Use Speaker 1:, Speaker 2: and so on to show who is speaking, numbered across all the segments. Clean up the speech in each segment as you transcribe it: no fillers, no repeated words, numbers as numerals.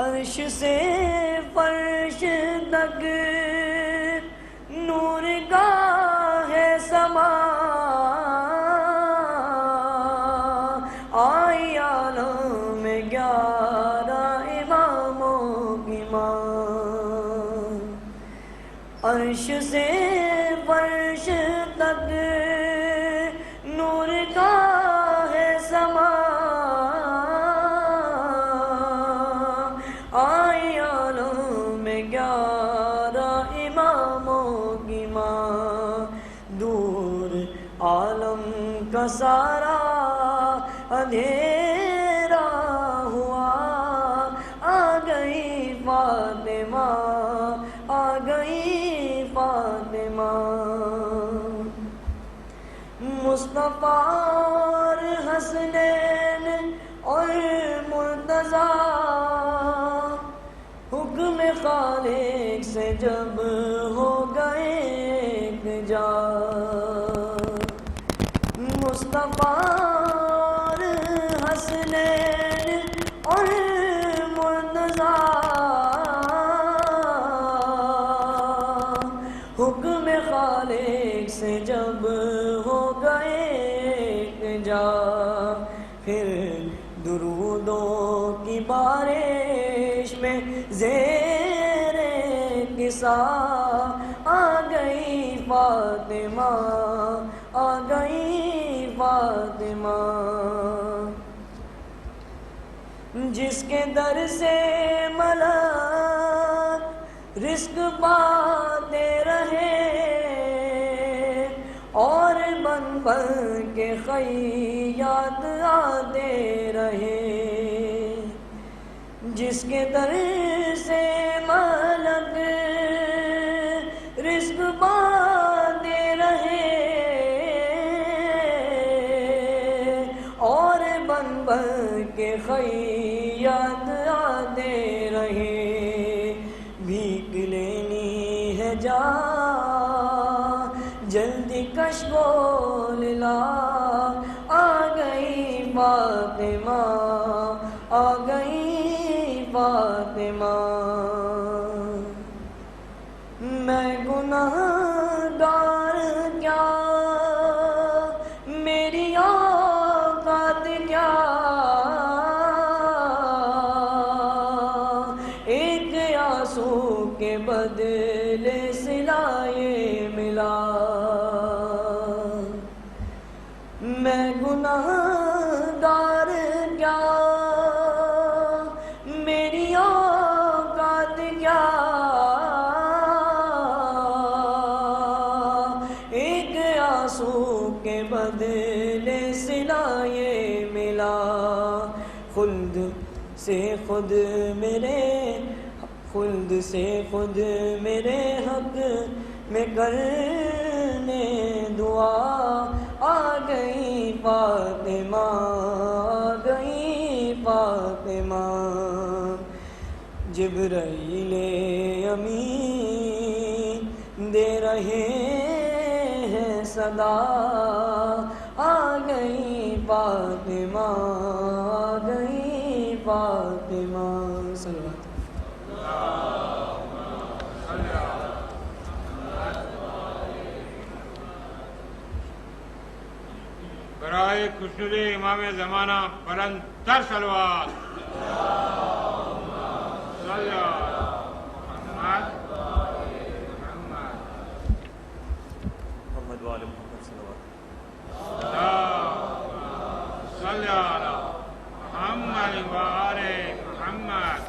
Speaker 1: عرش سے فرش تک نور کا ہے سما، آئی عالم میں 11 اماموں کی ماں۔ عرش سے فرش تک نور کا ہے سما، آئی عالم میں 11 اماموں کی ماں۔ دور عالم کا سارا اندھیرا ہوا، آ گئی فاطمہ، آ گئی فاطمہ۔ مصطفیٰ اور حسنین اور مرتضیٰ حکم خالق سے جب ہو گئے ایک جا، مصطفیٰ اور حسنین اور مرتضیٰ حکم خالق سے جب ہو گئے ایک جا، پھر درودوں کی بارش میں زیر کسا آ گئی فاطمہ، آ گئی فاطمہ۔ جس کے در سے ملک رزق پاتے رہے اور بن بن کے خیاط آتے رہے، جس کے در سے ملک رزق پاتے رہے اور بن بن کے خیاط آتے رہے، بھیک لینی ہے جا جلدی کشکول لا، آ گئی فاطمہ، آ گئی فاطمہ۔ میں گناہ گار کیا میری اوقات کیا، ایک آنسو کے بدلے صلائے ملا۔ میں گناہ گار کیا میری اوقات کیا، ایک آنسو کے بدلے صلائے ملا۔ خلد سے خود میرے حق میں کرنے دعا، آ گئی فاطمہ، آ گئی فاطمہ۔ جبرائیل امین دے رہے ہیں صدا، آ گئی فاطمہ، آ گئی فاطمہ۔ صلوات
Speaker 2: برائے خوشنود امام زمانہ بلند تر صلوات۔
Speaker 3: محمد وآل محمد صلوات۔
Speaker 2: صلی علی محمد وآل محمد۔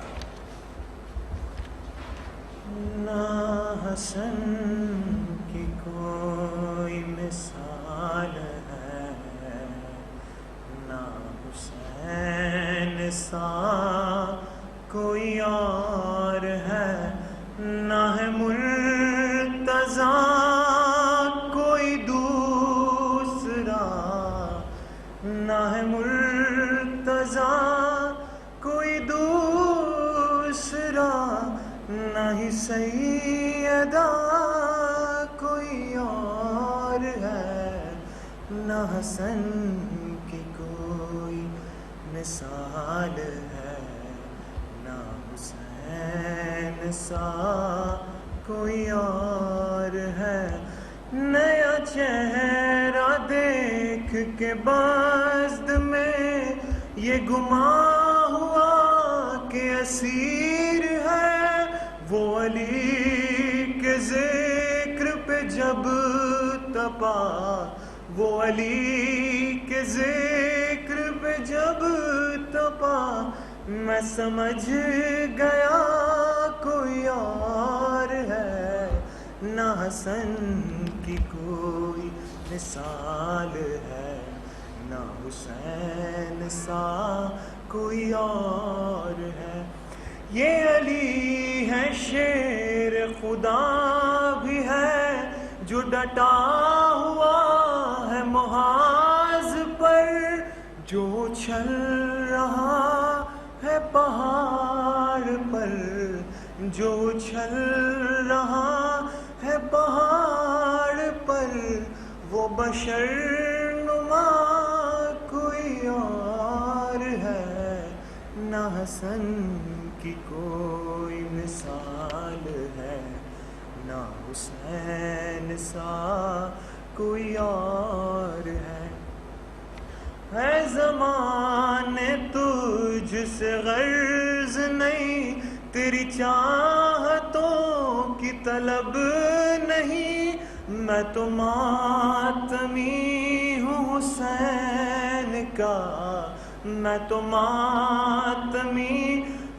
Speaker 3: نہ حسن کی کوئی مثال ہے، نہ حسین سا کوئی اور ہے، نہ ہے مرتضیٰ کوئی دوسرا، نہ ہے مرتضیٰ کوئی دوسرا، نہ ہی سیدہ کوئی اور ہے، نہ حسن کی کوئی مثال ہے، نہ حسین سا کوئی اور ہے. نیا چہرہ دیکھ کے بازد میں یہ گمان ہوا کہ اسیر ہے. وہ علی کے ذکر پہ جب تپا, وہ علی کے ذکر پہ جب تپا, میں سمجھ گیا کوئی اور ہے. نہ حسن کی کوئی مثال ہے, نہ حسین سا کوئی اور ہے. یہ علی ہے شیر خدا بھی ہے, جو ڈٹا ہوا ہے محاذ پر, جو اچھل رہا ہے پہاڑ پر, جو اچھل رہا ہے پہاڑ پر. وہ بشر نما کوئی اور ہے. نہ حسن کی کوئی مثال ہے, نہ حسین سا کوئی اور ہے. ہے زمانے تجھ سے غرض نہیں, تیری چاہتوں کی طلب نہیں. میں تو ماتمی ہوں حسین کا, میں تو ماتمی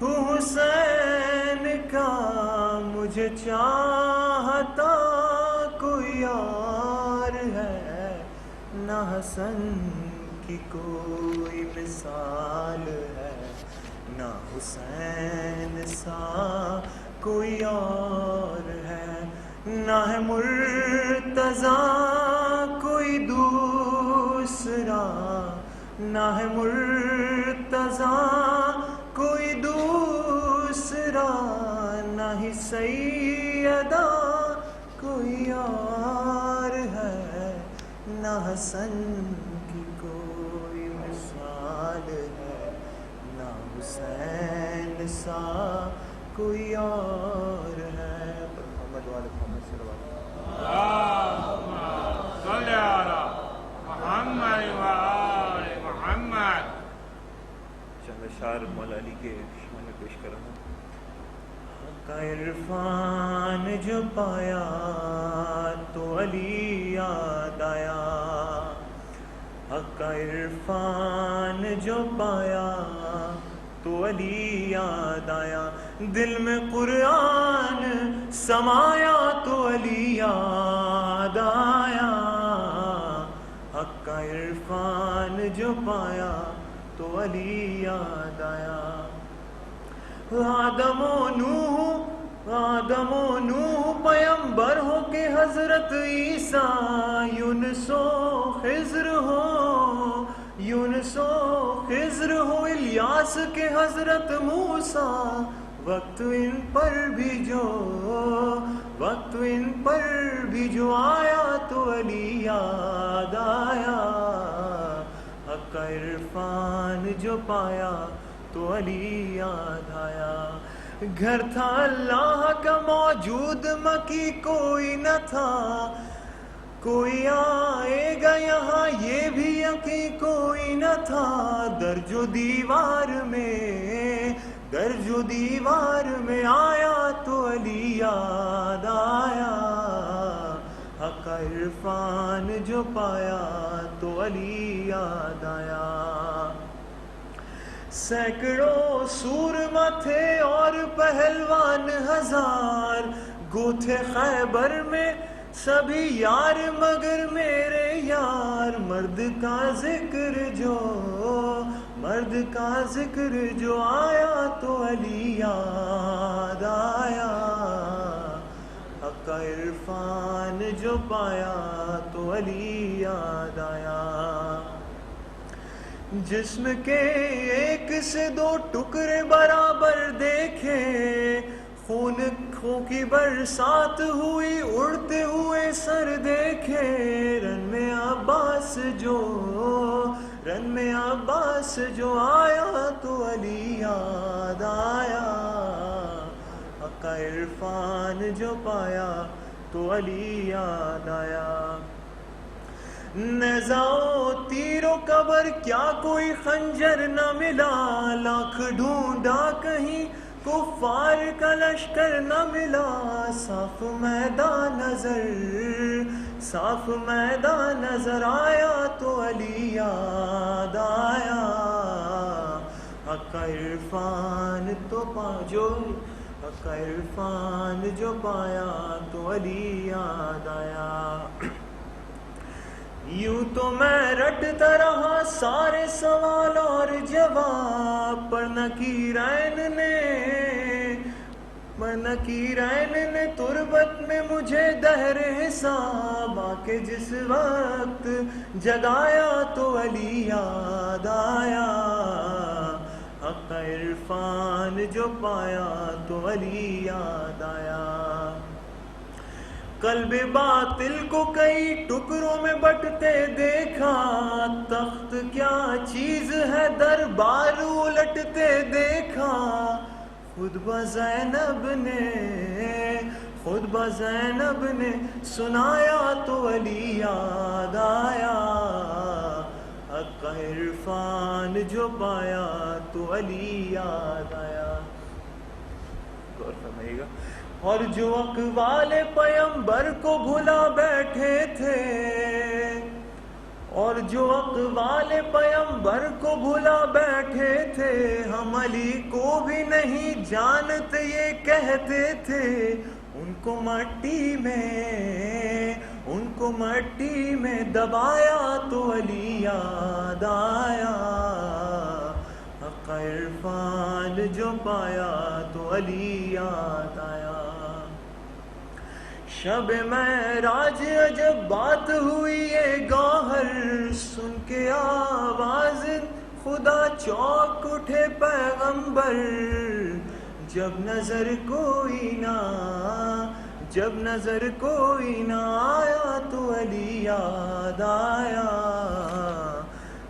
Speaker 3: ہوں حسین کا. مجھے چاہتا کوئی اور ہے. نہ حسن کی کوئی مثال ہے, نہ حسین سا کوئی اور ہے. نہ ہے مرتضیٰ کوئی دوسرا, نہ ہے مرتضیٰ کوئی دوسرا. نہ ہی سیدہ کوئی اور ہے. نہ حسن کی کوئی مثال ہے, نہ حسین سا کوئی اور ہے. محمد والے محمد صلی اللہ
Speaker 2: صلی علی محمد وآل محمد.
Speaker 3: چند اشعار مولا علی کے شان میں پیش کر رہا ہوں. کا عرفان جو پایا تو علی یاد آیا, حق کا عرفان جو پایا تو علی یاد آیا. دل میں قرآن سمایا تو علی یاد آیا. حق کا عرفان جو پایا تو علی یاد آیا. آدم و نوح پیمبر ہو کہ حضرت عیسیٰ, یونس و خضر ہو, یونس و خضر ہو, الیاس کے حضرت موسیٰ. وقت ان پر بھی جو, وقت ان پر بھی جو آیا تو علی یاد آیا. حق کا عرفان جو پایا تو علی یاد آیا. گھر تھا اللہ کا موجود مکی کوئی نہ تھا, کوئی آئے گا یہاں یہ بھی یقین کوئی نہ تھا. درج و دیوار میں, درج و دیوار میں آیا تو علی یاد آیا. حق کا عرفان جو پایا تو علی یاد آیا. سینکڑوں سورما تھے اور پہلوان ہزار, گو تھے خیبر میں سبھی یار مگر میرے یار. مرد کا ذکر جو, مرد کا ذکر جو آیا تو علی یاد آیا. حق کا عرفان جو پایا تو علی یاد آیا. جسم کے ایک سے دو ٹکڑے برابر دیکھے, خون کی برسات ہوئی اڑتے ہوئے سر دیکھے. رن میں عباس جو, رن میں عباس جو آیا تو علی یاد آیا، حق عرفان جو پایا تو علی یاد آیا۔ نیزہ و تیر و قبر کیا کوئی خنجر نہ ملا، لاکھ ڈھونڈا کہیں کفار کا لشکر نہ ملا، صاف میدان نظر آیا تو علی یاد آیا، حق عرفان تو حق عرفان جو پایا تو علی یاد آیا۔ یوں تو میں رٹتا رہا سارے سوال اور جواب، پر نکیرین نے تربت میں مجھے دہر حساب آ کے جس وقت جگایا تو علی یاد آیا، حق عرفان جو پایا تو علی یاد آیا۔ قلب باطل کو کئی ٹکڑوں میں بٹتے دیکھا، تخت کیا چیز ہے دربار الٹتے دیکھا، خود بزینب نے سنایا تو علی یاد آیا، حق عرفان جو پایا تو علی یاد آیا۔ غور فرمائیے گا۔ اور جو اقوال پیمبر کو بھلا بیٹھے تھے، اور جو اقوال پیمبر کو بھلا بیٹھے تھے، ہم علی کو بھی نہیں جانتے یہ کہتے تھے، ان کو مٹی میں دبایا تو علی یاد آیا، حق عرفان جو پایا تو علی یاد آیا۔ شب معراج عجب بات ہوئی یہ گوہر، سن کے آواز خدا چونک اٹھے پیغمبر، جب نظر کوئی نہ آیا تو علی یاد آیا،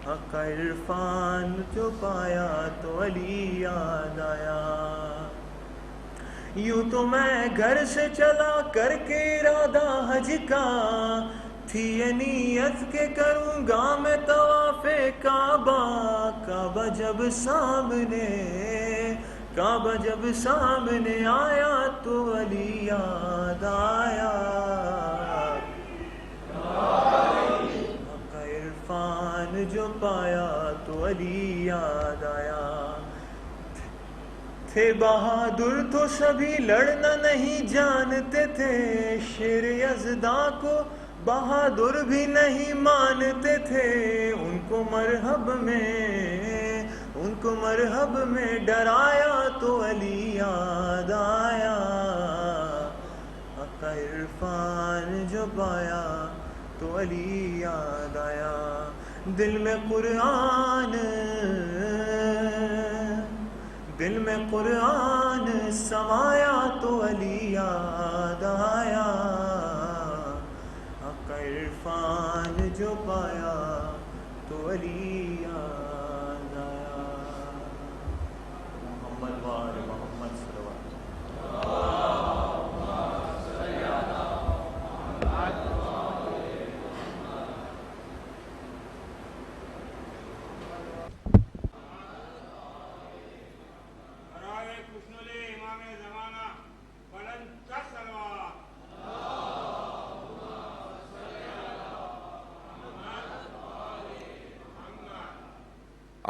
Speaker 3: حق عرفان جو پایا تو علی یاد آیا۔ یوں تو میں گھر سے چلا کر کے ارادہ حج کا، تھی یہ نیت کہ کروں گا میں طواف کعبہ، کعبہ جب سامنے آیا تو علی یاد آیا، حق عرفان جو پایا تو علی یاد آیا۔ تھے بہادر تو سبھی لڑنا نہیں جانتے تھے، شیر یزداں کو بہادر بھی نہیں مانتے تھے، ان کو مرحب میں ڈرایا تو علی یاد آیا، حق عرفان جو پایا تو علی یاد آیا۔ دل میں قرآن سمایا تو علی یاد آیا، حق عرفان جو پایا تو علی یاد آیا۔ محمد وآل محمد صلوات۔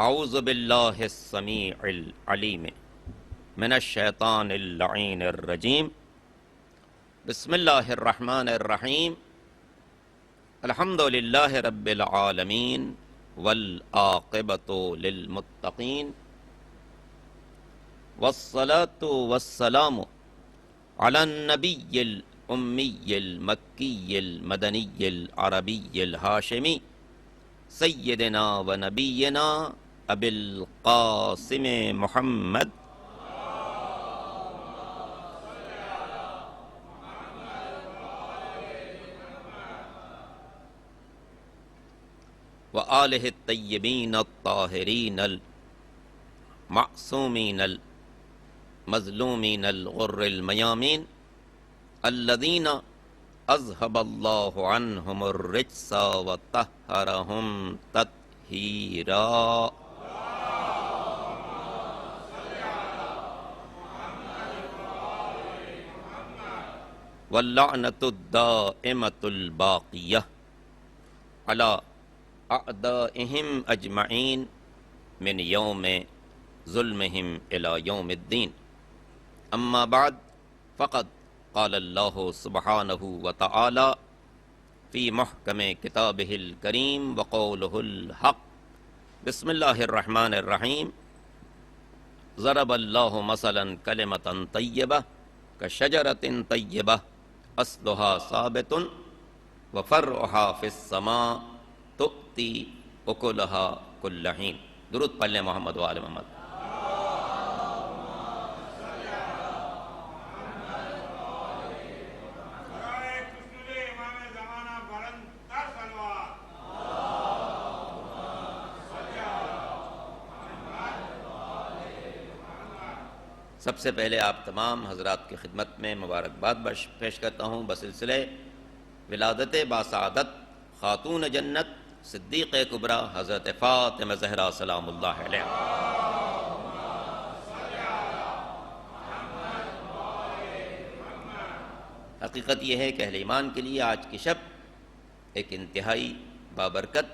Speaker 4: اعوذ باللہ السمیع العلیم من الشیطان اللعین الرجیم، بسم اللہ الرحمن الرحیم، الحمد للہ رب العالمین والعاقبۃ للمتقین، والصلاة والسلام علی النبی الامی المکی المدنی العربی الہاشمی سیدنا و نبینا ابی القاسم محمد وآلہ الطیبین الطاہرین المعصومین المظلومین الغر المیامین الذین اذهب اللہ عنہم الرجس وطہرہم تطہیرا. واللعنۃ الدائمۃ الباقیہ علی اعدائہم اجمعین من یوم ظلمہم الی یوم الدین. اما بعد فقد قال اللہ سبحانہ وتعالی فی محکم کتابہ الکریم وقولہ الحق. بسم اللہ الرحمن الرحیم. ضرب اللہ مثلا کلمۃ طیبہ کشجرۃ طیبہ اصلها ثابت وفرعها فی السماء تؤتی اکلها کل حین. درود پڑھ لیں محمد و آل محمد.
Speaker 2: برائے خسرو امام زمانہ بلند تر صلوات.
Speaker 4: سب سے پہلے آپ تمام حضرات کی خدمت میں مبارکباد پیش کرتا ہوں بسلسلہ ولادت باسعادت خاتون جنت صدیق کبریٰ حضرت فاطمہ زہرا سلام اللہ علیہ. حقیقت یہ ہے کہ اہل ایمان کے لیے آج کی شب ایک انتہائی بابرکت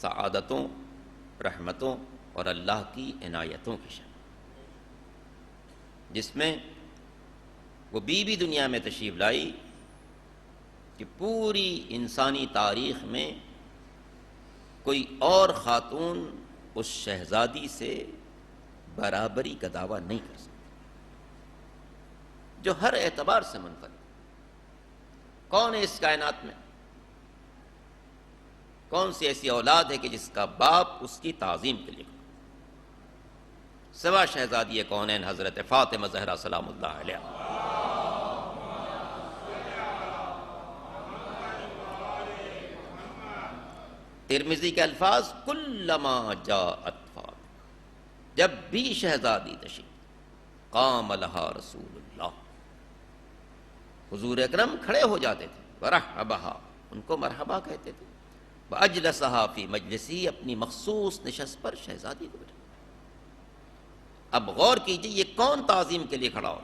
Speaker 4: سعادتوں، رحمتوں اور اللہ کی عنایتوں کی شب، جس میں وہ بیوی دنیا میں تشریف لائی کہ پوری انسانی تاریخ میں کوئی اور خاتون اس شہزادی سے برابری کا دعویٰ نہیں کر سکتی، جو ہر اعتبار سے منفرد. کون ہے اس کائنات میں؟ کون سی ایسی اولاد ہے کہ جس کا باپ اس کی تعظیم کے لیے سوا شہزادی کونین حضرت فاطمہ زہرا سلام اللہ علیہ. ترمذی کے الفاظ کلما جاءت فاطمہ، جب بھی شہزادی تشریف قام لہا رسول اللہ، حضور اکرم کھڑے ہو جاتے تھے، ورحبہا، ان کو مرحبا کہتے تھے، واجلسہا فی مجلسی، اپنی مخصوص نشست پر شہزادی کو بیٹھا. اب غور کیجئے یہ کون تعظیم کے لیے کھڑا ہو؟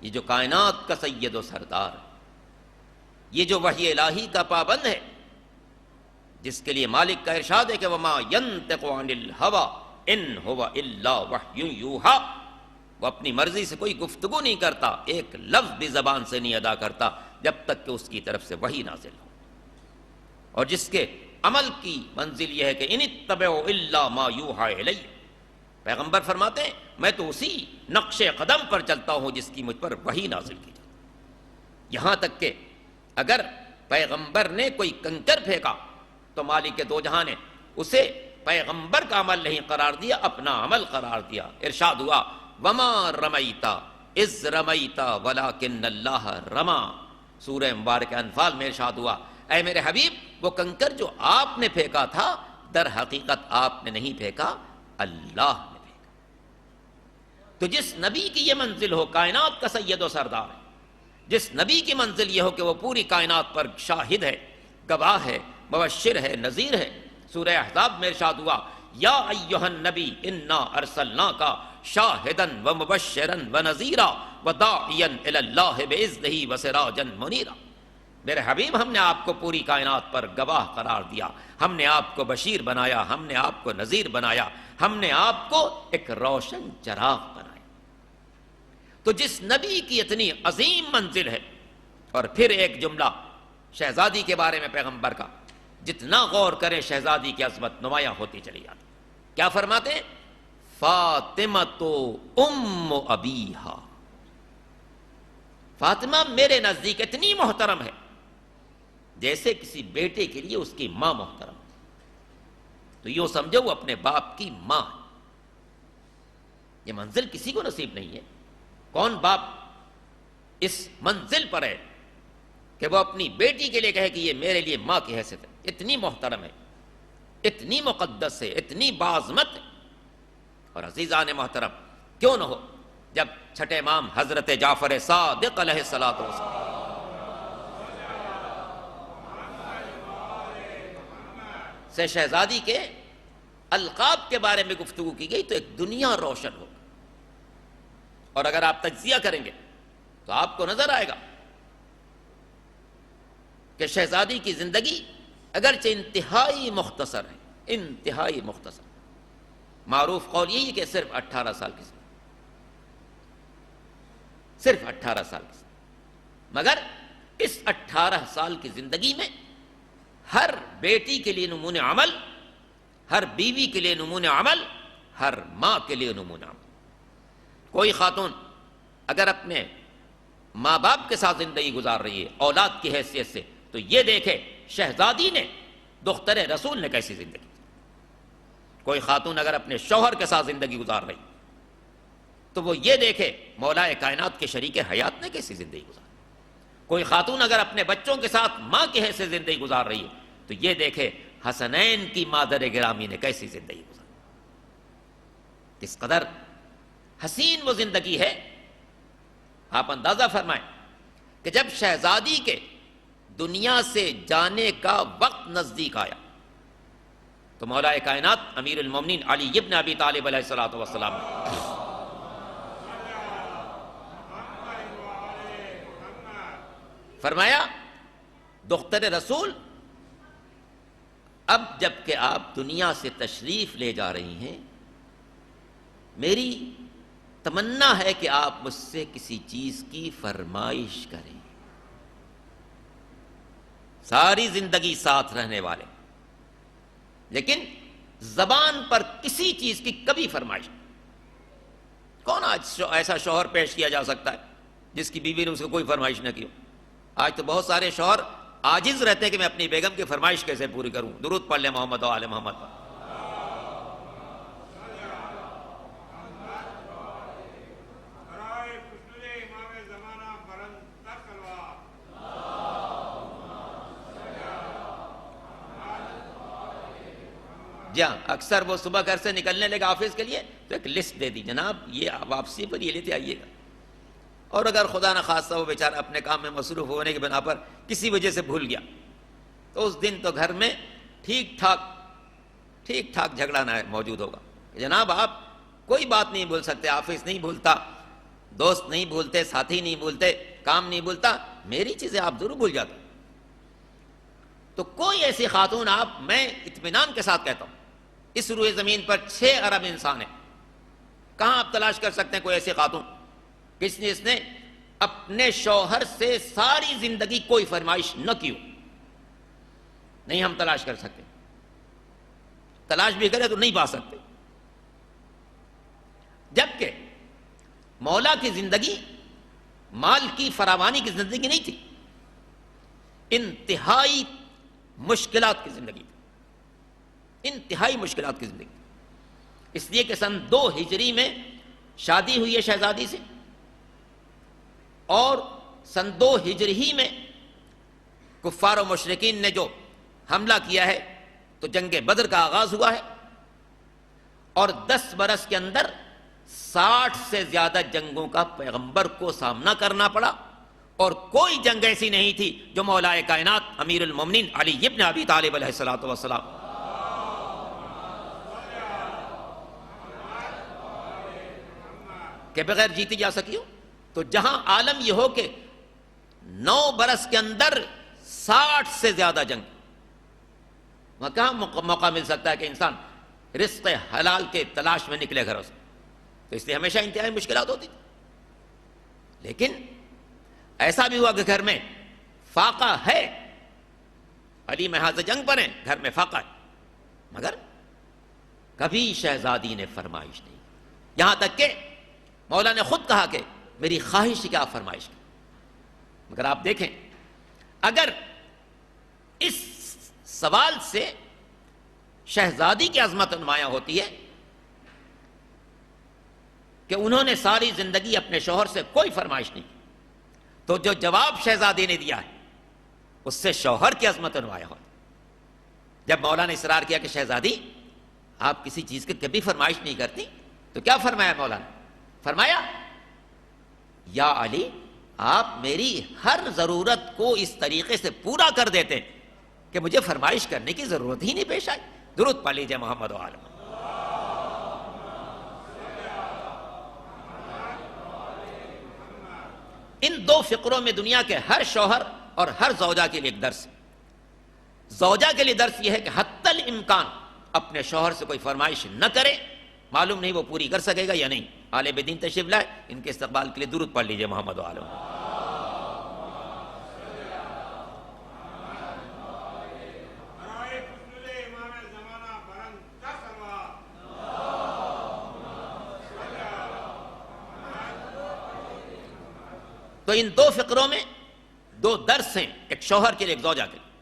Speaker 4: یہ جو کائنات کا سید و سردار ہے، یہ جو وحی الہی کا پابند ہے، جس کے لیے مالک کا ارشاد ہے کہ وما ينطق عن الهوى ان هو الا وحی یوحى، وہ اپنی مرضی سے کوئی گفتگو نہیں کرتا، ایک لفظ بھی زبان سے نہیں ادا کرتا جب تک کہ اس کی طرف سے وحی نازل ہو. اور جس کے عمل کی منزل یہ ہے کہ ان اتبعوا الا ما یوحى الی، پیغمبر فرماتے ہیں میں تو اسی نقش قدم پر چلتا ہوں جس کی مجھ پر وحی نازل کی جاتی. یہاں تک کہ اگر پیغمبر نے کوئی کنکر پھینکا تو مالک دو جہاں نے اسے پیغمبر کا عمل نہیں قرار دیا، اپنا عمل قرار دیا. ارشاد ہوا وما رمیتا اذ رمیتا ولکن اللہ رما. سورہ مبارک انفال میں ارشاد ہوا اے میرے حبیب، وہ کنکر جو آپ نے پھینکا تھا در حقیقت آپ نے نہیں پھینکا، اللہ نے پھینکا. تو جس نبی کی یہ منزل ہو، کائنات کا سید و سردار ہے، جس نبی کی منزل یہ ہو کہ وہ پوری کائنات پر شاہد ہے، گواہ ہے، مبشر ہے، نذیر ہے. سورہ احزاب میں ارشاد ہوا یا ایھا النبی انا ارسلناک شاہدا ومبشرا ونذیرا وداعیا الی اللہ باذنہ وسراجا منیرا. میرے حبیب ہم نے آپ کو پوری کائنات پر گواہ قرار دیا، ہم نے آپ کو بشیر بنایا، ہم نے آپ کو نذیر بنایا، ہم نے آپ کو ایک روشن چراغ بنایا. تو جس نبی کی اتنی عظیم منزل ہے، اور پھر ایک جملہ شہزادی کے بارے میں پیغمبر کا، جتنا غور کریں شہزادی کی عظمت نمایاں ہوتی چلی جاتی. کیا فرماتے ہیں؟ فاطمہ ام ابیہا، فاطمہ میرے نزدیک اتنی محترم ہے جیسے کسی بیٹے کے لیے اس کی ماں محترم. تو یوں سمجھو وہ اپنے باپ کی ماں ہے. یہ منزل کسی کو نصیب نہیں ہے. کون باپ اس منزل پر ہے کہ وہ اپنی بیٹی کے لیے کہے کہ یہ میرے لیے ماں کی حیثیت ہے؟ اتنی محترم ہے. اتنی مقدس ہے، اتنی باعظمت ہے. اور عزیزان محترم، کیوں نہ ہو جب چھٹے امام حضرت جعفر صادق علیہ الصلوۃ والسلام سے شہزادی کے القاب کے بارے میں گفتگو کی گئی تو ایک دنیا روشن ہوگی. اور اگر آپ تجزیہ کریں گے تو آپ کو نظر آئے گا کہ شہزادی کی زندگی اگرچہ انتہائی مختصر ہے، انتہائی مختصر. معروف قول یہی ہے کہ صرف 18 سال کی زندگی، صرف 18 سال کی زندگی. مگر اس 18 سال کی زندگی میں ہر بیٹی کے لیے نمونہ عمل، ہر بیوی کے لیے نمونہ عمل، ہر ماں کے لیے نمونہ عمل. کوئی خاتون اگر اپنے ماں باپ کے ساتھ زندگی گزار رہی ہے اولاد کی حیثیت سے تو یہ دیکھے شہزادی نے، دختر رسول نے کیسی زندگی. کوئی خاتون اگر اپنے شوہر کے ساتھ زندگی گزار رہی تو وہ یہ دیکھے مولا کائنات کے شریک حیات نے کیسی زندگی گزاری. کوئی خاتون اگر اپنے بچوں کے ساتھ ماں کی حیثیت سے زندگی گزار رہی ہے تو یہ دیکھے حسنین کی مادر گرامی نے کیسی زندگی گزاری. کس قدر حسین وہ زندگی ہے. آپ اندازہ فرمائیں کہ جب شہزادی کے دنیا سے جانے کا وقت نزدیک آیا تو مولا کائنات امیر المومنین علی ابن ابی طالب علیہ الصلوۃ والسلام نے فرمایا دختر رسول اب جب کہ آپ دنیا سے تشریف لے جا رہی ہیں میری تمنا ہے کہ آپ مجھ سے کسی چیز کی فرمائش کریں. ساری زندگی ساتھ رہنے والے لیکن زبان پر کسی چیز کی کبھی فرمائش نہیں. کون آج ایسا شوہر پیش کیا جا سکتا ہے جس کی بیوی نے اس کو کوئی فرمائش نہ کی؟ آج تو بہت سارے شوہر عاجز رہتے ہیں کہ میں اپنی بیگم کی فرمائش کیسے پوری کروں. درود پڑھ لیں محمد و آل محمد پر. جہاں اکثر وہ صبح گھر سے نکلنے لگا آفس کے لیے تو ایک لسٹ دے دی، جناب یہ واپسی پر یہ لیتے آئیے گا. اور اگر خدا نہ خواستہ وہ بیچارہ اپنے کام میں مصروف ہونے کی بنا پر کسی وجہ سے بھول گیا تو اس دن تو گھر میں ٹھیک ٹھاک جھگڑا نہ موجود ہوگا. جناب آپ کوئی بات نہیں بول سکتے، آفس نہیں بھولتا، دوست نہیں بھولتے، ساتھی نہیں بھولتے، کام نہیں بھولتا، میری چیزیں آپ ضرور بھول جاتے. تو کوئی ایسی خاتون میں اطمینان کے ساتھ کہتا ہوں اس روئے زمین پر 6 ارب انسان ہیں، کہاں آپ تلاش کر سکتے ہیں کوئی ایسی خاتون جس نے اپنے شوہر سے ساری زندگی کوئی فرمائش نہ کی ہو؟ نہیں ہم تلاش کر سکتے، تلاش بھی کرے تو نہیں پا سکتے. جبکہ مولا کی زندگی مال کی فراوانی کی زندگی نہیں تھی، انتہائی مشکلات کی زندگی تھی، انتہائی مشکلات کی زندگی. اس لیے کہ سن 2 ہجری میں شادی ہوئی ہے شہزادی سے اور سن 2 ہجری ہی میں کفار و مشرکین نے جو حملہ کیا ہے تو جنگ بدر کا آغاز ہوا ہے اور 10 برس کے اندر 60 سے زیادہ جنگوں کا پیغمبر کو سامنا کرنا پڑا اور کوئی جنگ ایسی نہیں تھی جو مولا کائنات امیر المومنین علی ابن ابی طالب علیہ الصلوۃ والسلام کے بغیر جیتی جا سکی ہو. تو جہاں عالم یہ ہو کہ 9 برس کے اندر 60 سے زیادہ جنگ، وہاں کہاں موقع مل سکتا ہے کہ انسان رزق حلال کے تلاش میں نکلے گھروں سے. تو اس لیے ہمیشہ انتہائی مشکلات ہوتی تھی. لیکن ایسا بھی ہوا کہ گھر میں فاقہ ہے، علی محاذ جنگ پر ہیں، گھر میں فاقہ ہے، مگر کبھی شہزادی نے فرمائش نہیں. یہاں تک کہ مولا نے خود کہا کہ میری خواہش کیا فرمائش کی. مگر آپ دیکھیں اگر اس سوال سے شہزادی کی عظمت نمایاں ہوتی ہے کہ انہوں نے ساری زندگی اپنے شوہر سے کوئی فرمائش نہیں کی، تو جو جواب شہزادی نے دیا ہے اس سے شوہر کی عظمت نمایاں ہوتی. جب مولا نے اصرار کیا کہ شہزادی آپ کسی چیز کی کبھی فرمائش نہیں کرتی، تو کیا فرمایا مولا نے؟ فرمایا یا علی آپ میری ہر ضرورت کو اس طریقے سے پورا کر دیتے کہ مجھے فرمائش کرنے کی ضرورت ہی نہیں پیش آئی۔ درود پڑھ لیجئے محمد و آل محمد۔ ان دو فقروں میں دنیا کے ہر شوہر اور ہر زوجہ کے لیے ایک درس ہے۔ زوجہ کے لیے درس یہ ہے کہ حتی الامکان اپنے شوہر سے کوئی فرمائش نہ کرے، معلوم نہیں وہ پوری کر سکے گا یا نہیں۔ آل بدین تشریف لائے، ان کے استقبال کے لیے درود پڑھ لیجئے محمد و آل محمد۔
Speaker 2: برائے خسرو امام زمانہ بلند تر سلوات۔
Speaker 4: تو ان دو فقروں میں دو درس ہیں، ایک شوہر کے لیے ایک زوجہ کے لیے۔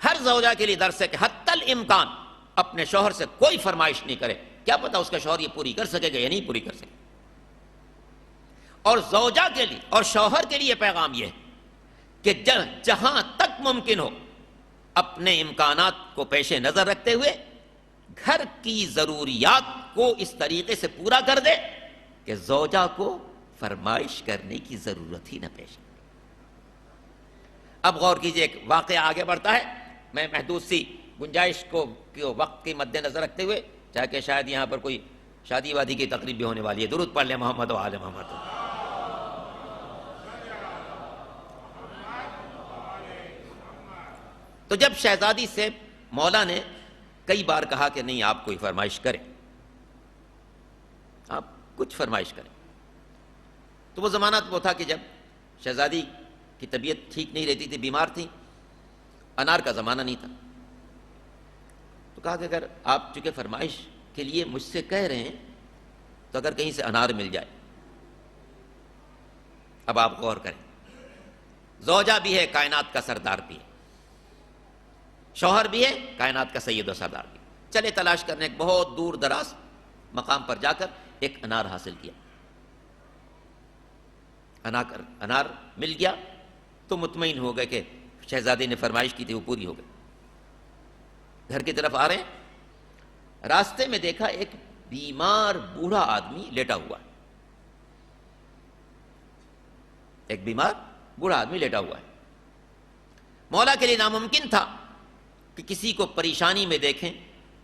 Speaker 4: ہر زوجہ کے لیے درس ہے کہ حتی الامکان اپنے شوہر سے کوئی فرمائش نہیں کرے، کیا پتا اس کا شوہر یہ پوری کر سکے گا یا نہیں پوری کر سکے۔ اور زوجہ کے لیے اور شوہر کے لیے پیغام یہ ہے کہ جہاں تک ممکن ہو اپنے امکانات کو پیش نظر رکھتے ہوئے گھر کی ضروریات کو اس طریقے سے پورا کر دے کہ زوجہ کو فرمائش کرنے کی ضرورت ہی نہ پیش آئے۔ اب غور کیجئے، ایک واقعہ آگے بڑھتا ہے، میں محدود سی گنجائش کو وقت کے مد نظر رکھتے ہوئے، چاہے کہ شاید یہاں پر کوئی شادی وادی کی تقریب بھی ہونے والی ہے، درود پڑھ لیں محمد و آل محمد۔ تو جب شہزادی سے مولا نے کئی بار کہا کہ نہیں آپ کوئی فرمائش کریں، آپ کچھ فرمائش کریں، تو وہ زمانہ وہ تھا کہ جب شہزادی کی طبیعت ٹھیک نہیں رہتی تھی، بیمار تھی، انار کا زمانہ نہیں تھا، تو کہا کہ اگر آپ چونکہ فرمائش کے لیے مجھ سے کہہ رہے ہیں تو اگر کہیں سے انار مل جائے۔ اب آپ غور کریں، زوجہ بھی ہے، کائنات کا سردار بھی ہے، شوہر بھی ہے، کائنات کا سید و سردار بھی ہے۔ چلے تلاش کرنے ایک بہت دور دراز مقام پر جا کر ایک انار حاصل کیا، انار مل گیا تو مطمئن ہو گئے کہ شہزادی نے فرمائش کی تھی وہ پوری ہو گئی۔ گھر کی طرف آ رہے ہیں، راستے میں دیکھا ایک بیمار بوڑھا آدمی لیٹا ہوا ہے، ایک بیمار بوڑھا آدمی لیٹا ہوا ہے۔ مولا کے لیے ناممکن تھا کہ کسی کو پریشانی میں دیکھیں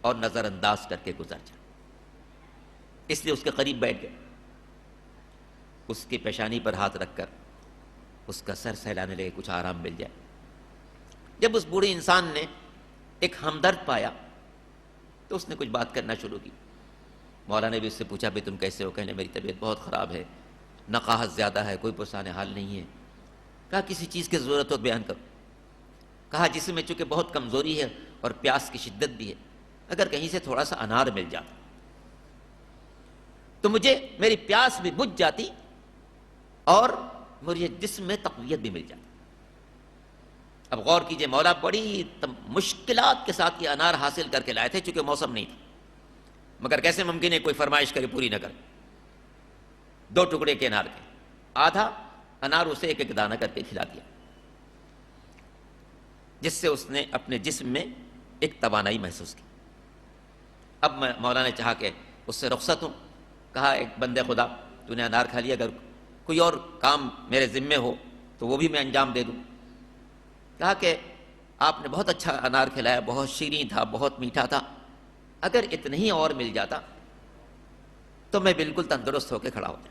Speaker 4: اور نظر انداز کر کے گزر جائیں، اس لیے اس کے قریب بیٹھ گئے، اس کی پیشانی پر ہاتھ رکھ کر اس کا سر سہلانے لگے، کچھ آرام مل جائے۔ جب اس بوڑھے انسان نے ایک ہمدرد پایا تو اس نے کچھ بات کرنا شروع کی۔ مولا نے بھی اس سے پوچھا بھی تم کیسے ہو؟ کہنے میری طبیعت بہت خراب ہے، نقاہت زیادہ ہے، کوئی پرسان حال نہیں ہے۔ کہا کسی چیز کی ضرورت ہو بیان کرو۔ کہا جسم میں چونکہ بہت کمزوری ہے اور پیاس کی شدت بھی ہے، اگر کہیں سے تھوڑا سا انار مل جاتا تو مجھے میری پیاس بھی بجھ جاتی اور مجھے جسم میں تقویت بھی مل جاتی۔ اب غور کیجئے، مولا بڑی مشکلات کے ساتھ یہ انار حاصل کر کے لائے تھے چونکہ موسم نہیں تھا، مگر کیسے ممکن ہے کوئی فرمائش کرے پوری نہ کرے؟ 2 ٹکڑے کے انار کے، آدھا انار اسے ایک ایک دانہ کر کے کھلا دیا، جس سے اس نے اپنے جسم میں ایک توانائی محسوس کی۔ اب مولا نے چاہا کہ اس سے رخصت ہوں، کہا ایک بندے خدا تو نے انار کھا لیا، اگر کوئی اور کام میرے ذمے ہو تو وہ بھی میں انجام دے دوں۔ کہا کہ آپ نے بہت اچھا انار کھلایا، بہت شیریں تھا، بہت میٹھا تھا، اگر اتنا ہی اور مل جاتا تو میں بالکل تندرست ہو کے کھڑا ہوتا۔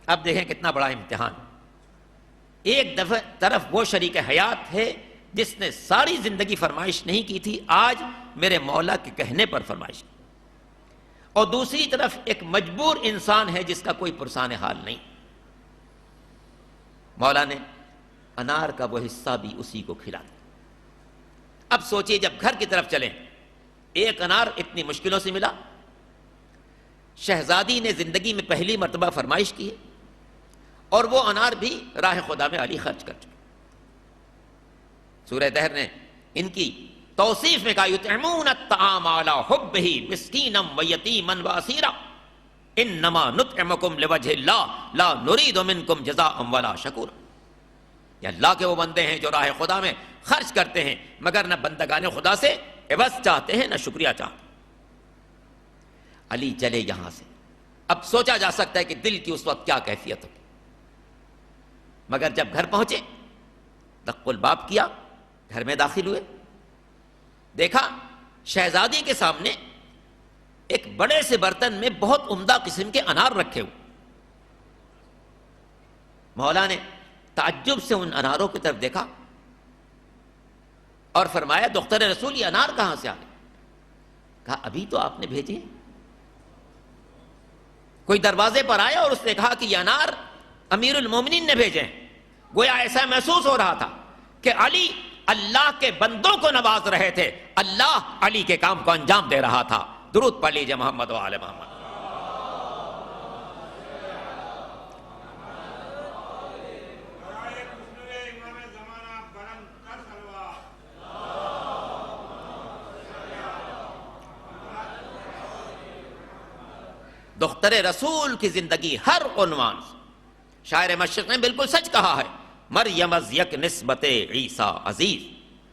Speaker 4: اب دیکھیں کتنا بڑا امتحان۔ ایک طرف وہ شریک حیات ہے جس نے ساری زندگی فرمائش نہیں کی تھی، آج میرے مولا کے کہنے پر فرمائش کی، اور دوسری طرف ایک مجبور انسان ہے جس کا کوئی پرسان حال نہیں۔ مولا نے انار کا وہ حصہ بھی اسی کو کھلا دیا۔ اب سوچئے جب گھر کی طرف چلیں، ایک انار اتنی مشکلوں سے ملا، شہزادی نے زندگی میں پہلی مرتبہ فرمائش کی ہے، اور وہ انار بھی راہ خدا میں علی خرچ کر چکے۔ سورہ دہر نے ان کی توصیف میں کہا یطعمون الطعام علی حبہ مسکینا ویتیما واسیرا انما نطعمکم لوجہ اللہ لا نرید منکم جزاء ولا شکورا۔ یہ اللہ کے وہ بندے ہیں جو راہ خدا میں خرچ کرتے ہیں مگر نہ بندگان خدا سے عوض چاہتے ہیں نہ شکریہ چاہتے ہیں۔ علی چلے یہاں سے، اب سوچا جا سکتا ہے کہ دل کی اس وقت کیا کیفیت ہوگی، مگر جب گھر پہنچے دق الباب کیا، گھر میں داخل ہوئے، دیکھا شہزادی کے سامنے ایک بڑے سے برتن میں بہت عمدہ قسم کے انار رکھے ہوئے۔ مولا نے تعجب سے ان اناروں کی طرف دیکھا اور فرمایا دختر رسول یہ انار کہاں سے آ گئے؟ کہا ابھی تو آپ نے بھیجے۔ کوئی دروازے پر آیا اور اس نے کہا کہ یہ انار امیر المومنین نے بھیجے ہیں۔ گویا ایسا محسوس ہو رہا تھا کہ علی اللہ کے بندوں کو نواز رہے تھے، اللہ علی کے کام کو انجام دے رہا تھا۔ درود پڑھ لیجئے محمد و آل محمد۔ دختر رسول کی زندگی ہر عنوان سے شاعر مشرق نے بالکل سچ کہا ہے۔ مریم از یک نسبت عیسیٰ عزیز،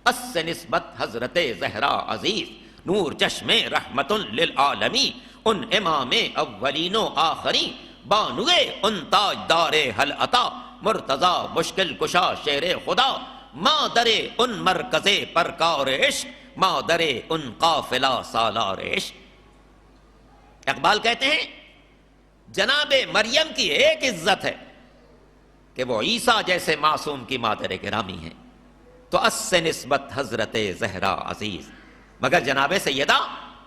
Speaker 4: اس سے نسبت حضرت زہرا عزیز، نور چشم رحمت للعالمین، ان امام اولین و آخرین، بانوے ان تاجدار حل عطا، مرتضی مشکل کشا شیر خدا، مادر ان مرکز پرکار عشق، مادر ان قافلہ سالار عشق۔ اقبال کہتے ہیں جناب مریم کی ایک عزت ہے کہ وہ عیسیٰ جیسے معصوم کی مادر گرامی ہیں، تو اس سے نسبت حضرت زہرا عزیز، مگر جناب سیدہ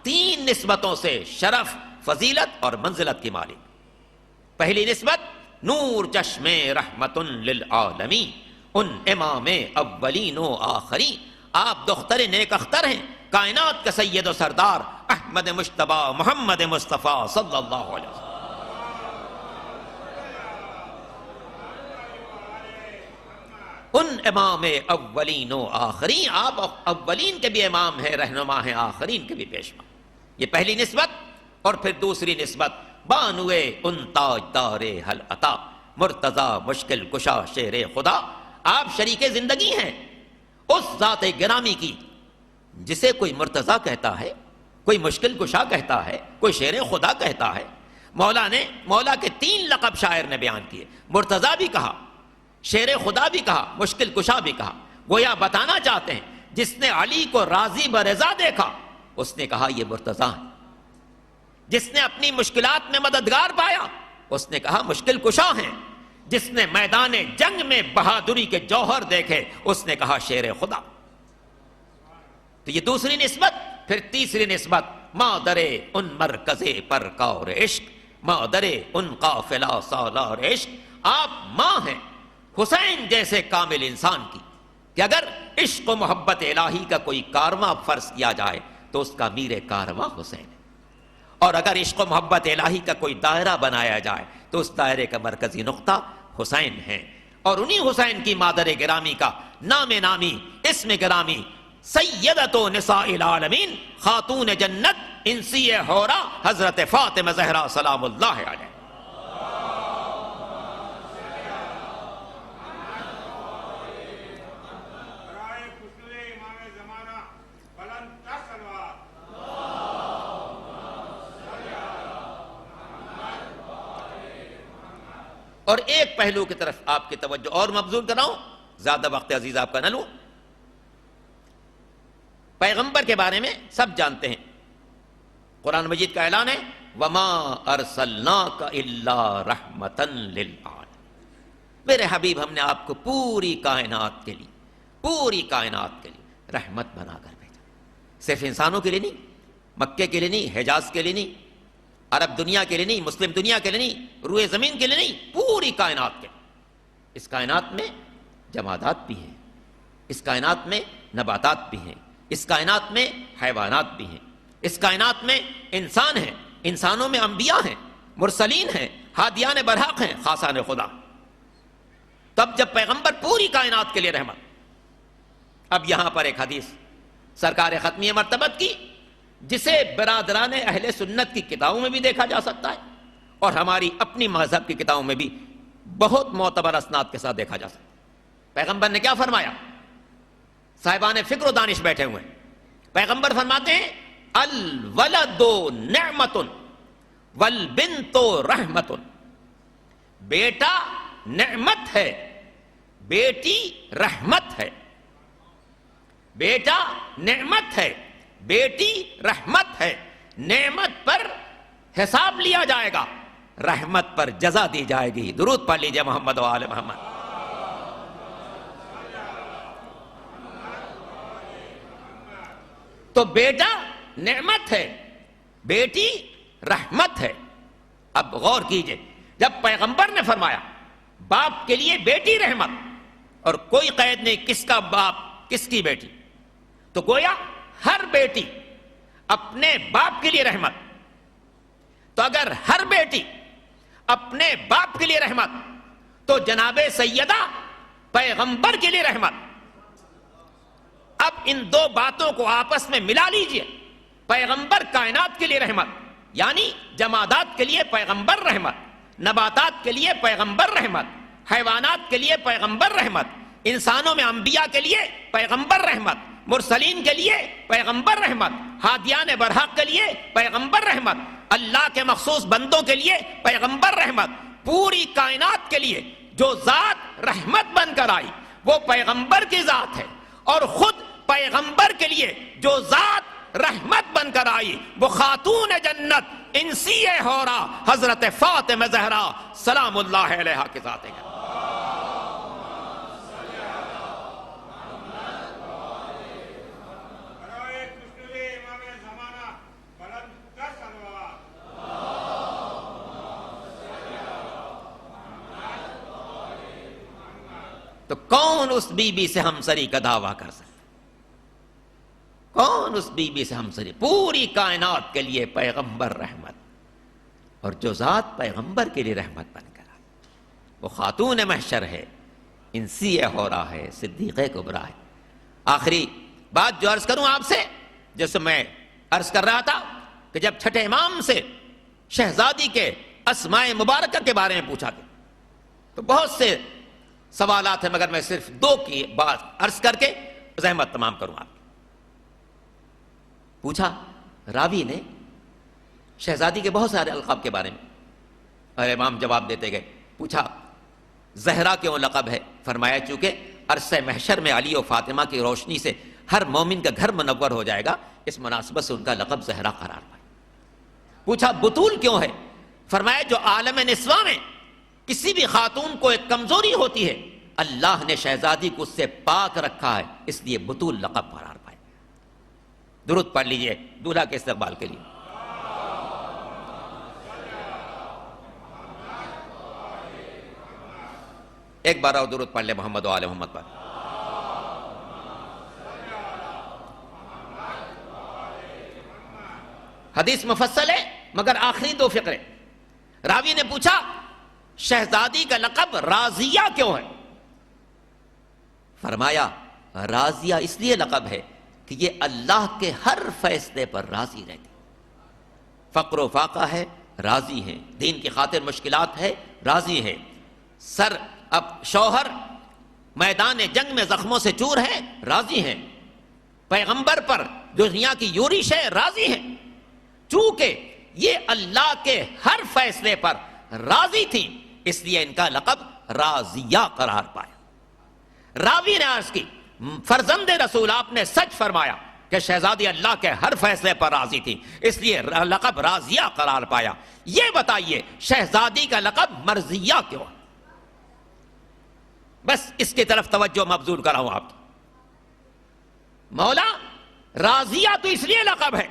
Speaker 4: تین نسبتوں سے شرف، فضیلت اور منزلت کی مالک۔ پہلی نسبت نور چشم رحمت للعالمین، ان امام اولین و آخرین، آپ دختر نیک اختر ہیں، کائنات کا سید و سردار احمد مجتبی محمد مصطفیٰ صلی اللہ علیہ وسلم۔ ان امام اولین و آخرین، آپ اولین کے بھی امام ہیں، رہنما ہیں، آخرین کے بھی پیشوا۔ یہ پہلی نسبت۔ اور پھر دوسری نسبت بانوے ان تاجدار حل عطا، مرتضی مشکل کشا شیر خدا، آپ شریک زندگی ہیں اس ذات گرامی کی جسے کوئی مرتضی کہتا ہے، کوئی مشکل کشا کہتا ہے، کوئی شیر خدا کہتا ہے۔ مولا کے تین لقب شاعر نے بیان کیے، مرتضی بھی کہا، شیر خدا بھی کہا، مشکل کشا بھی کہا۔ گویا بتانا چاہتے ہیں جس نے علی کو راضی برضا دیکھا اس نے کہا یہ مرتضی ہے، جس نے اپنی مشکلات میں مددگار پایا اس نے کہا مشکل کشا ہیں، جس نے میدان جنگ میں بہادری کے جوہر دیکھے اس نے کہا شیر خدا۔ تو یہ دوسری نسبت۔ پھر تیسری نسبت مادر ان مرکز پرکار عشق، مادر ان قافلہ سالار عشق، آپ ماں ہیں حسین جیسے کامل انسان کی، کہ اگر عشق و محبت الہی کا کوئی کارواں فرض کیا جائے تو اس کا میر کارواں حسین ہے، اور اگر عشق و محبت الہی کا کوی دائرہ بنایا جائے تو اس دائرے کا مرکزی نقطہ حسین ہے۔ اور انہی حسین کی مادر گرامی کا نام نامی، اسم گرامی سیدۃ نساء العالمین، خاتون جنت، انسی حورا، حضرت فاطمہ زہرا سلام اللہ علیہ۔ اور ایک پہلو کی طرف آپ کی توجہ اور مبذول کراؤں، زیادہ وقت عزیز آپ کا نہ لوں۔ پیغمبر کے بارے میں سب جانتے ہیں، قرآن مجید کا اعلان ہے وَمَا أَرْسَلْنَاكَ إِلَّا رَحْمَةً لِلْعَالَمِينَ، میرے حبیب ہم نے آپ کو پوری کائنات کے لیے رحمت بنا کر بھیجا۔ صرف انسانوں کے لیے نہیں، مکے کے لیے نہیں، حجاز کے لیے نہیں، عرب دنیا کے لیے نہیں، مسلم دنیا کے لیے نہیں، روئے زمین کے لیے نہیں، پوری کائنات کے۔ اس کائنات میں جمادات بھی ہیں، اس کائنات میں نباتات بھی ہیں، اس کائنات میں حیوانات بھی ہیں، اس کائنات میں انسان ہیں، انسانوں میں انبیاء ہیں، مرسلین ہیں، ہادیان برحق ہیں، خاصان خدا۔ تب جب پیغمبر پوری کائنات کے لیے رحمت۔ اب یہاں پر ایک حدیث سرکار ختمیہ مرتبت کی جسے برادران اہل سنت کی کتابوں میں بھی دیکھا جا سکتا ہے اور ہماری اپنی مذہب کی کتابوں میں بھی بہت معتبر اسناد کے ساتھ دیکھا جا سکتا ہے۔ پیغمبر نے کیا فرمایا؟ صاحبان فکر و دانش بیٹھے ہوئے ہیں. پیغمبر فرماتے ہیں الولد نعمت والبنت رحمت. بیٹا نعمت ہے، بیٹی رحمت ہے. بیٹا نعمت ہے، بیٹی رحمت ہے. نعمت پر حساب لیا جائے گا، رحمت پر جزا دی جائے گی. درود پڑھ لیجئے محمد و آل محمد. تو بیٹا نعمت ہے، بیٹی رحمت ہے. اب غور کیجئے، جب پیغمبر نے فرمایا باپ کے لیے بیٹی رحمت، اور کوئی قید نہیں کس کا باپ کس کی بیٹی، تو گویا ہر بیٹی اپنے باپ کے لیے رحمت. تو اگر ہر بیٹی اپنے باپ کے لیے رحمت، تو جناب سیدہ پیغمبر کے لیے رحمت. اب ان دو باتوں کو آپس میں ملا لیجئے. پیغمبر کائنات کے لیے رحمت، یعنی جمادات کے لیے پیغمبر رحمت، نباتات کے لیے پیغمبر رحمت، حیوانات کے لیے پیغمبر رحمت، انسانوں میں انبیاء کے لیے پیغمبر رحمت، مرسلین کے لیے پیغمبر رحمت، ہادیان برحق کے لیے پیغمبر رحمت، اللہ کے مخصوص بندوں کے لیے پیغمبر رحمت. پوری کائنات کے لیے جو ذات رحمت بن کر آئی وہ پیغمبر کی ذات ہے، اور خود پیغمبر کے لیے جو ذات رحمت بن کر آئی وہ خاتون جنت انسی حورا حضرت فاطمہ زہرا سلام اللہ علیہا کی ذات ہے. تو کون اس بی بی سے ہمسری کا دعویٰ کر سکتا؟ کون اس بی بی سے ہمسری؟ پوری کائنات کے لیے پیغمبر رحمت، اور جو ذات پیغمبر کے لیے رحمت بن کر آئی وہ خاتون محشر ہے، انسی حورا ہے، صدیقہ کبریٰ ہے. آخری بات جو عرض کروں آپ سے، جیسے میں عرض کر رہا تھا کہ جب چھٹے امام سے شہزادی کے اسماء مبارکہ کے بارے میں پوچھا گیا تو بہت سے سوالات ہیں، مگر میں صرف دو کی بات عرض کر کے زحمت تمام کروں. آپ پوچھا راوی نے شہزادی کے بہت سارے القاب کے بارے میں، اور امام جواب دیتے گئے. پوچھا زہرا کیوں لقب ہے؟ فرمایا چونکہ عرصہ محشر میں علی و فاطمہ کی روشنی سے ہر مومن کا گھر منور ہو جائے گا، اس مناسبت سے ان کا لقب زہرا قرار پائے. پوچھا بطول کیوں ہے؟ فرمایا جو عالم نسواں میں کسی بھی خاتون کو ایک کمزوری ہوتی ہے، اللہ نے شہزادی کو اس سے پاک رکھا ہے، اس لیے بطول لقب قرار پائے. درود پڑھ لیجئے دولہا کے استقبال کے لیے. ایک بار اور درود پڑھ لے محمد و آل محمد پر. حدیث مفصل ہے مگر آخری دو فقرے. راوی نے پوچھا شہزادی کا لقب راضیہ کیوں ہے؟ فرمایا راضیہ اس لیے لقب ہے کہ یہ اللہ کے ہر فیصلے پر راضی رہتی. فقر و فاقہ ہے راضی ہیں، دین کی خاطر مشکلات ہے راضی ہیں، اب شوہر میدان جنگ میں زخموں سے چور ہے راضی ہیں، پیغمبر پر دنیا کی یورش ہے راضی ہیں. چونکہ یہ اللہ کے ہر فیصلے پر راضی تھی اس لیے ان کا لقب راضیہ قرار پایا. راوی نے عرض کی فرزند رسول آپ نے سچ فرمایا کہ شہزادی اللہ کے ہر فیصلے پر راضی تھی اس لیے لقب راضیہ قرار پایا. یہ بتائیے شہزادی کا لقب مرضیہ کیوں؟ بس اس کی طرف توجہ مبذول کراؤں آپ کی. مولا راضیہ تو اس لیے لقب ہے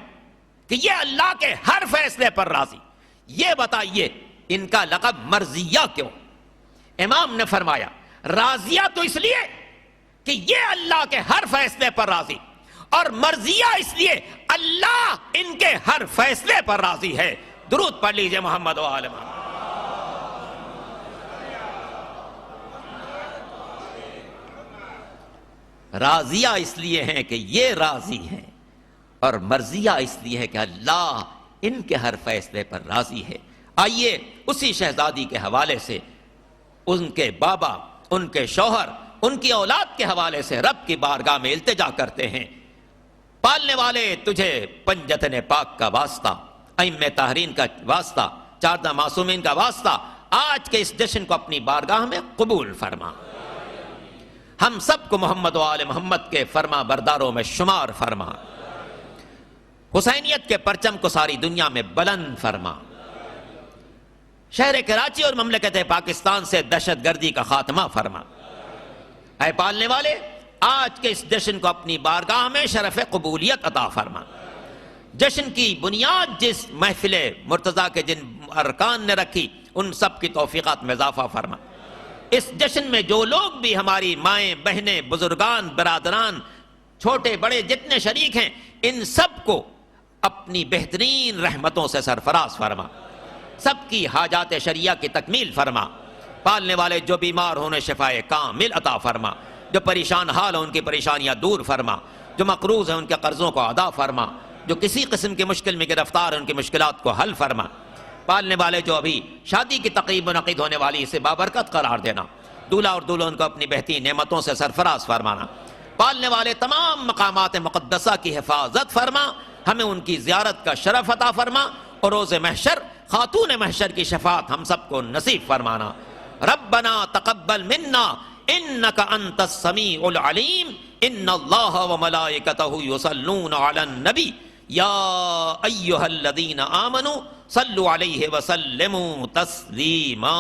Speaker 4: کہ یہ اللہ کے ہر فیصلے پر راضی. یہ بتائیے ان کا لقب مرضیہ کیوں؟ امام نے فرمایا راضیہ تو اس لیے کہ یہ اللہ کے ہر فیصلے پر راضی، اور مرضیہ اس لیے اللہ ان کے ہر فیصلے پر راضی ہے. درود پڑھ لیجئے محمد و آل محمد. راضیہ اس لیے ہیں کہ یہ راضی ہیں، اور مرضیہ اس لیے ہے کہ اللہ ان کے ہر فیصلے پر راضی ہے. آئیے اسی شہزادی کے حوالے سے ان کے بابا، ان کے شوہر، ان کی اولاد کے حوالے سے رب کی بارگاہ میں التجا کرتے ہیں، پالنے والے تجھے پنجتن پاک کا واسطہ، ائمہ طاہرین کا واسطہ، 14 معصومین کا واسطہ، آج کے اس جشن کو اپنی بارگاہ میں قبول فرما، ہم سب کو محمد و آل محمد کے فرما برداروں میں شمار فرما، حسینیت کے پرچم کو ساری دنیا میں بلند فرما، شہر کراچی اور مملکت پاکستان سے دہشت گردی کا خاتمہ فرما۔ اے پالنے والے، آج کے اس جشن کو اپنی بارگاہ میں شرف قبولیت عطا فرما، جشن کی بنیاد جس محفل مرتضیٰ کے جن ارکان نے رکھی ان سب کی توفیقات میں اضافہ فرما۔ اس جشن میں جو لوگ بھی ہماری مائیں بہنیں بزرگان برادران چھوٹے بڑے جتنے شریک ہیں ان سب کو اپنی بہترین رحمتوں سے سرفراز فرما، سب کی حاجات شریعہ کی تکمیل فرما، پالنے والے جو بیمار ہونے شفائے کامل عطا فرما، جو پریشان حال ہیں ان کی پریشانیاں دور فرما، جو مقروض ہیں ان کے قرضوں کو ادا فرما، جو کسی قسم کی مشکل میں گرفتار ہیں ان کی مشکلات کو حل فرما، پالنے والے جو ابھی شادی کی تقریب منعقد ہونے والی اسے بابرکت قرار دینا، دولہا اور دلہن کو اپنی بہترین نعمتوں سے سرفراز فرمانا، پالنے والے تمام مقامات مقدسہ کی حفاظت فرما، ہمیں ان کی زیارت کا شرف عطا فرما، اور روز محشر خاتون محشر کی شفاعت ہم سب کو نصیب فرمانا۔ ربنا تقبل منا انک انت السمیع العلیم، ان اللہ وملائکتہ یصلون علی النبی یا ایہا الذین آمنوا صلوا علیہ وسلموا تسلیما۔